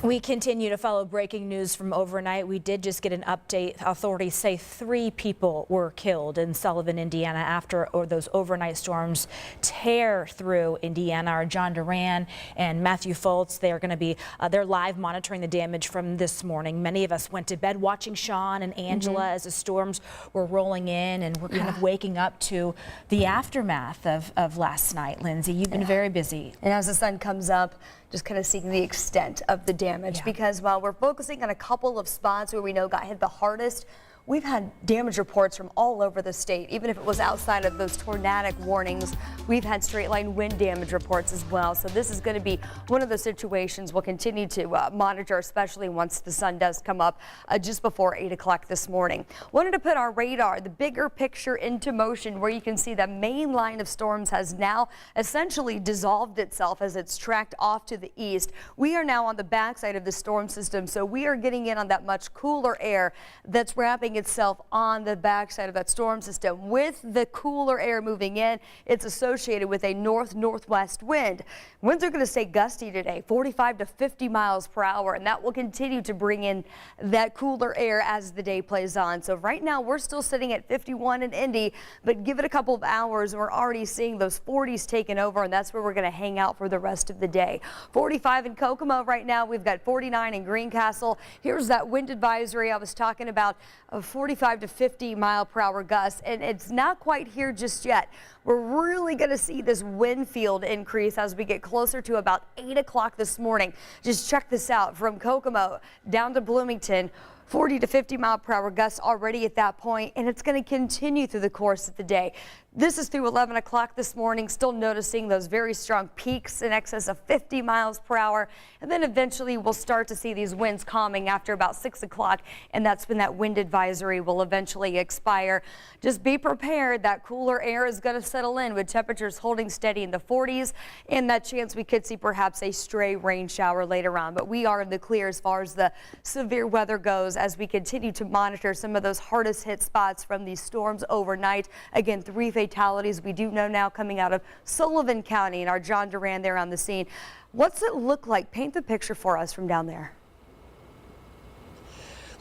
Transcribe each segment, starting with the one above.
We continue to follow breaking news from overnight. We did just get an update. Authorities say 3 people were killed in Sullivan, Indiana after those overnight storms tear through Indiana. Our John Duran and Matthew Foltz, they are going to be they're live monitoring the damage from this morning. Many of us went to bed watching Sean and Angela as the storms were rolling in, and we're kind of waking up to the aftermath of last night. Lindsay, you've been very busy. And as the sun comes up, just kind of seeing the extent of the damage, because while we're focusing on a couple of spots where we know got hit the hardest, we've had damage reports from all over the state. Even if it was outside of those tornadic warnings, we've had straight line wind damage reports as well. So this is going to be one of the situations we'll continue to monitor, especially once the sun does come up just before 8 o'clock this morning. Wanted to put our radar, the bigger picture, into motion, where you can see the main line of storms has now essentially dissolved itself as it's tracked off to the east. We are now on the backside of the storm system, so we are getting in on that much cooler air that's wrapping itself on the backside of that storm system. With the cooler air moving in, it's associated with a north-northwest wind. Winds are going to stay gusty today, 45 to 50 miles per hour, and that will continue to bring in that cooler air as the day plays on. So right now we're still sitting at 51 in Indy, but give it a couple of hours and we're already seeing those 40s taken over, and that's where we're going to hang out for the rest of the day. 45 in Kokomo right now. We've got 49 in Greencastle. Here's that wind advisory I was talking about, of 45 to 50 mile per hour gusts, and it's not quite here just yet. We're really going to see this wind field increase as we get closer to about 8 o'clock this morning. Just check this out, from Kokomo down to Bloomington. 40 to 50 mile per hour gusts already at that point, and it's going to continue through the course of the day. This is through 11 o'clock this morning, still noticing those very strong peaks in excess of 50 miles per hour. And then eventually we'll start to see these winds calming after about 6 o'clock, and that's when that wind advisory will eventually expire. Just be prepared. That cooler air is going to settle in with temperatures holding steady in the 40s, and that chance we could see perhaps a stray rain shower later on. But we are in the clear as far as the severe weather goes, as we continue to monitor some of those hardest hit spots from these storms overnight. Again, 3 fatalities we do know now coming out of Sullivan County, and our John Duran there on the scene. What's it look like? Paint the picture for us from down there.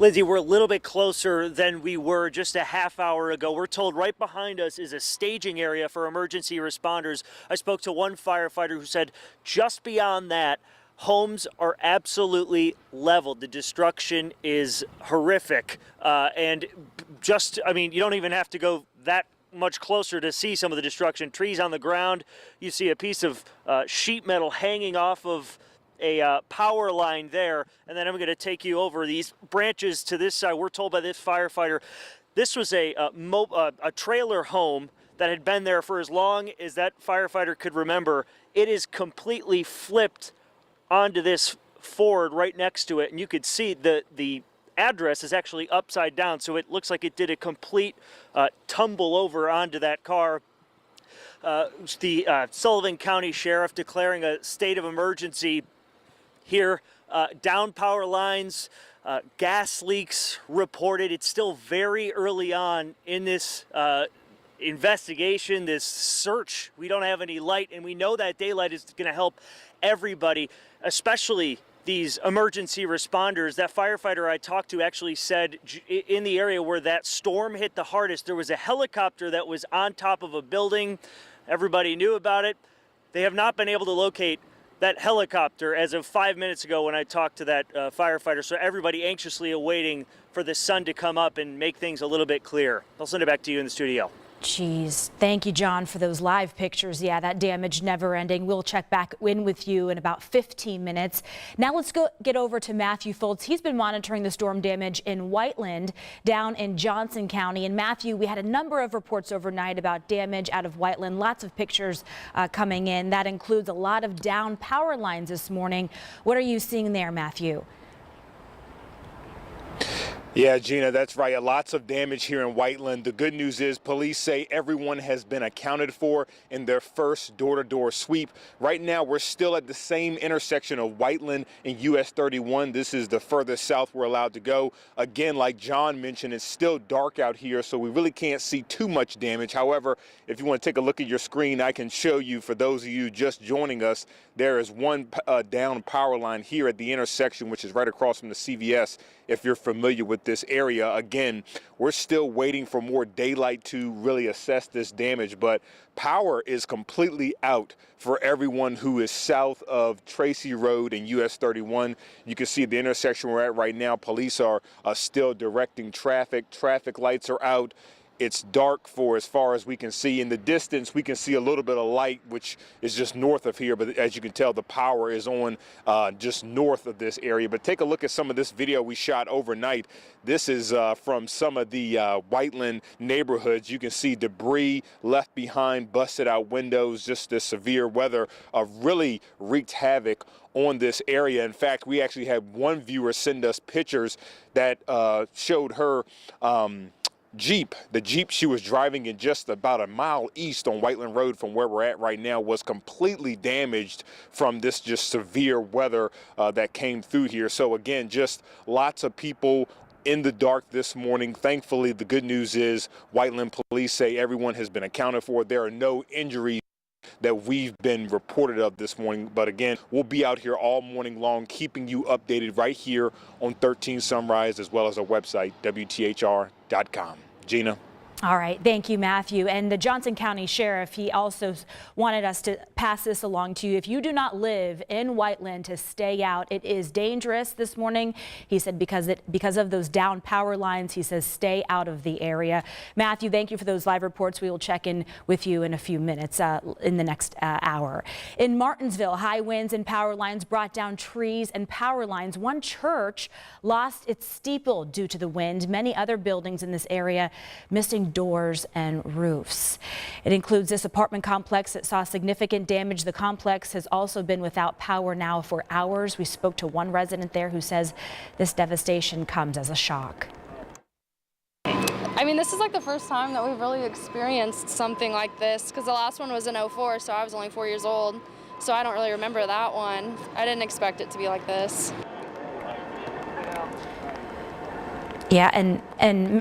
Lindsay, we're a little bit closer than we were just a half hour ago. We're told right behind us is a staging area for emergency responders. I spoke to one firefighter who said just beyond that, homes are absolutely leveled. The destruction is horrific. And just, I mean, you don't even have to go that much closer to see some of the destruction. Trees on the ground. You see a piece of sheet metal hanging off of a power line there. And then I'm going to take you over these branches to this side. We're told by this firefighter, this was a trailer home that had been there for as long as that firefighter could remember. It is completely flipped onto this Ford right next to it, and you could see the address is actually upside down, so it looks like it did a complete tumble over onto that car. The Sullivan County Sheriff declaring a state of emergency here. Down power lines, gas leaks reported. It's still very early on in this investigation, this search. We don't have any light, and we know that daylight is going to help everybody, especially these emergency responders. That firefighter I talked to actually said in the area where that storm hit the hardest, there was a helicopter that was on top of a building. Everybody knew about it. They have not been able to locate that helicopter as of 5 minutes ago when I talked to that firefighter. So everybody anxiously awaiting for the sun to come up and make things a little bit clear. I'll send it back to you in the studio. Jeez. Thank you, John, for those live pictures. Yeah, that damage never ending. We'll check back in with you in about 15 minutes. Now let's get over to Matthew Foltz. He's been monitoring the storm damage in Whiteland down in Johnson County. And Matthew, we had a number of reports overnight about damage out of Whiteland. Lots of pictures coming in. That includes a lot of down power lines this morning. What are you seeing there, Matthew? Yeah, Gina, that's right. Lots of damage here in Whiteland. The good news is police say everyone has been accounted for in their first door-to-door sweep. Right now, we're still at the same intersection of Whiteland and US 31. This is the furthest south we're allowed to go. Again, like John mentioned, it's still dark out here, so we really can't see too much damage. However, if you want to take a look at your screen, I can show you, for those of you just joining us, there is one down power line here at the intersection, which is right across from the CVS. If you're familiar with this area, again, we're still waiting for more daylight to really assess this damage, but power is completely out for everyone who is south of Tracy Road and US 31. You can see the intersection we're at right now. Police are still directing traffic. Traffic lights are out. It's dark for as far as we can see. In the distance, we can see a little bit of light, which is just north of here. But as you can tell, the power is on just north of this area. But take a look at some of this video we shot overnight. This is from some of the Whiteland neighborhoods. You can see debris left behind, busted out windows. Just the severe weather really wreaked havoc on this area. In fact, we actually had one viewer send us pictures that showed her Jeep. The Jeep she was driving in just about a mile east on Whiteland Road from where we're at right now was completely damaged from this just severe weather that came through here. So again, just lots of people in the dark this morning. Thankfully, the good news is Whiteland police say everyone has been accounted for. There are no injuries that we've been reported of this morning. But again, we'll be out here all morning long, keeping you updated right here on 13 Sunrise, as well as our website, WTHR.com. Gina. All right. Thank you, Matthew. And the Johnson County Sheriff, he also wanted us to pass this along to you. If you do not live in Whiteland, to stay out. It is dangerous this morning. He said because of those down power lines, he says stay out of the area. Matthew, thank you for those live reports. We will check in with you in a few minutes in the next hour. In Martinsville, high winds and power lines brought down trees and power lines. One church lost its steeple due to the wind. Many other buildings in this area missing doors and roofs. It includes this apartment complex that saw significant damage. The complex has also been without power now for hours. We spoke to one resident there who says this devastation comes as a shock. I mean, this is like the first time that we've really experienced something like this, because the last one was in '04, so I was only 4 years old. So I don't really remember that one. I didn't expect it to be like this. Yeah, and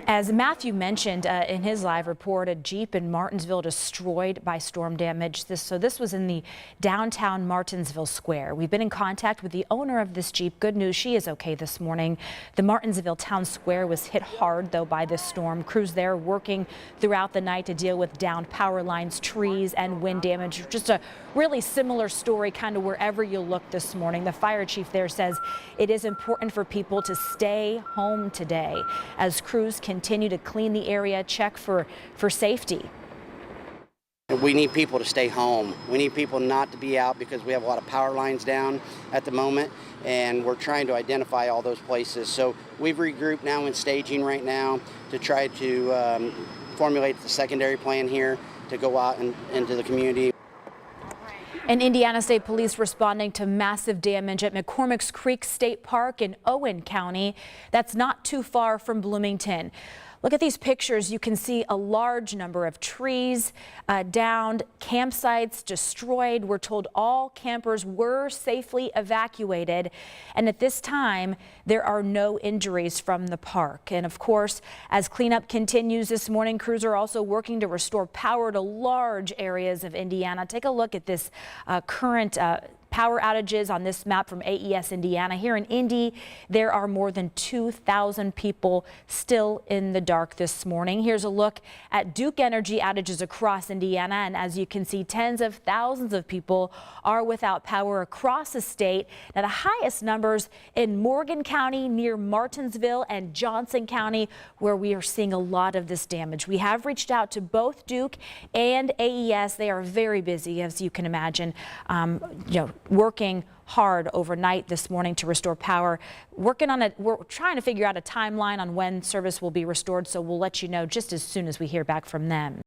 as Matthew mentioned in his live report, a Jeep in Martinsville destroyed by storm damage. This was in the downtown Martinsville Square. We've been in contact with the owner of this Jeep. Good news, she is okay this morning. The Martinsville Town Square was hit hard, though, by this storm. Crews there working throughout the night to deal with downed power lines, trees, and wind damage. Just a really similar story kind of wherever you look this morning. The fire chief there says it is important for people to stay home today as crews continue to clean the area, check for safety. We need people to stay home. We need people not to be out because we have a lot of power lines down at the moment, and we're trying to identify all those places. So we've regrouped now in staging right now to try to formulate the secondary plan here to go out into the community. And Indiana State Police responding to massive damage at McCormicks Creek State Park in Owen County. That's not too far from Bloomington. Look at these pictures. You can see a large number of trees downed, campsites destroyed. We're told all campers were safely evacuated. And at this time, there are no injuries from the park. And of course, as cleanup continues this morning, crews are also working to restore power to large areas of Indiana. Take a look at this current power outages on this map from AES Indiana. Here in Indy, there are more than 2,000 people still in the dark this morning. Here's a look at Duke Energy outages across Indiana. And as you can see, tens of thousands of people are without power across the state. Now, the highest numbers in Morgan County near Martinsville and Johnson County, where we are seeing a lot of this damage. We have reached out to both Duke and AES. They are very busy, as you can imagine, working hard overnight this morning to restore power. We're trying to figure out a timeline on when service will be restored, so we'll let you know just as soon as we hear back from them.